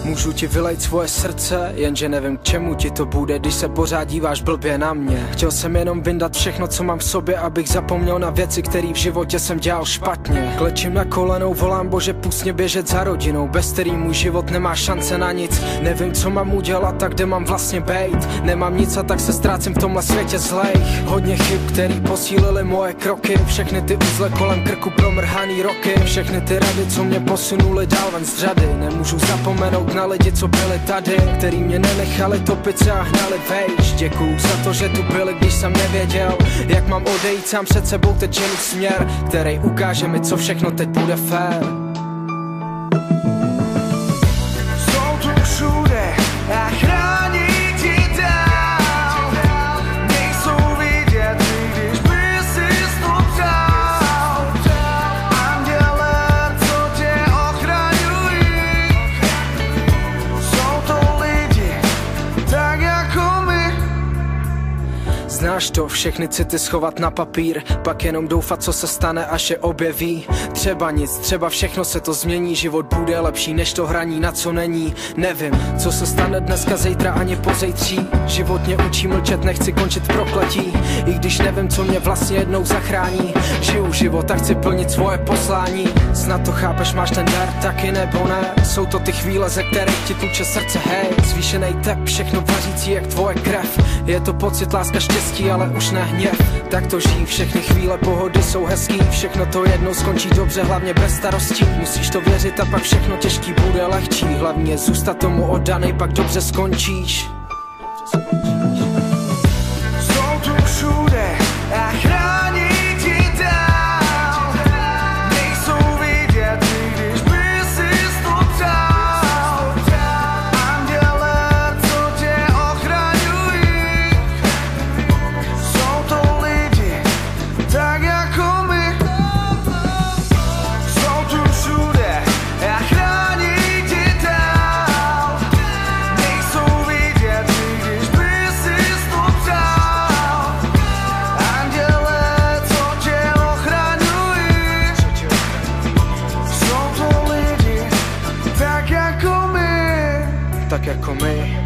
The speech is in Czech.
Můžu ti vylejt svoje srdce, jenže nevím k čemu ti to bude, když se pořád díváš blbě na mě. Chtěl jsem jenom vyndat všechno, co mám v sobě, abych zapomněl na věci, které v životě jsem dělal špatně. Klečím na kolenou, volám Bože, pust mě běžet za rodinou, bez který můj život nemá šance na nic. Nevím, co mám udělat a kde mám vlastně bejt. Nemám nic a tak se ztrácím v tomhle světě zlejch. Hodně chyb, který posílily moje kroky, všechny ty uzle kolem krku promrhaný roky, všechny ty rady, co mě posunuly dál ven z řady. Nemůžu zapomenout na lidi, co byli tady, který mě nenechali topit se a hnali vejš. Děkuju za to, že tu byli, když jsem nevěděl, jak mám odejít sám před sebou, teď jen směr, který ukáže mi, co všechno teď bude fér. Jsou tu všude a chrání ti dál, nejsou vidět, když by si to přál. Anděle, co tě ochraňují, jsou to lidi tak jako my. Znáš to, všechny city schovat na papír, pak jenom doufat, co se stane, až je objeví. Třeba nic, třeba všechno se to změní, život bude lepší než to hraní, na co není. Nevím, co se stane dneska, zítra ani pozejtří. Život mě učí mlčet, nechci končit v prokletí, i když nevím, co mě vlastně jednou zachrání. Žiju život a chci plnit svoje poslání. Snad to chápeš, máš ten dar, taky nebo ne. Jsou to ty chvíle, ze kterých ti tluče srdce, hej. Zvýšenej tep, všechno vařící jak tvoje krev. Je to pocit, láska, štěstí, ale už ne hněv. Tak to žij, všechny chvíle pohody jsou hezký, všechno to jednou skončí dobře, hlavně bez starostí. Musíš to věřit a pak všechno těžký bude lehčí, hlavně je zůstat tomu oddanej, pak dobře skončíš. Jsou tu všude a chrání ti dál, nejsou vidět, když by si to přál. Anděle, co tě ochraňují, jsou to lidi tak jako my. Jsou tu všude a chrání ti dál, nejsou vidět, když by si to přál. Anděle, co tě ochraňují, jsou to lidi tak jako my. Tak jako my.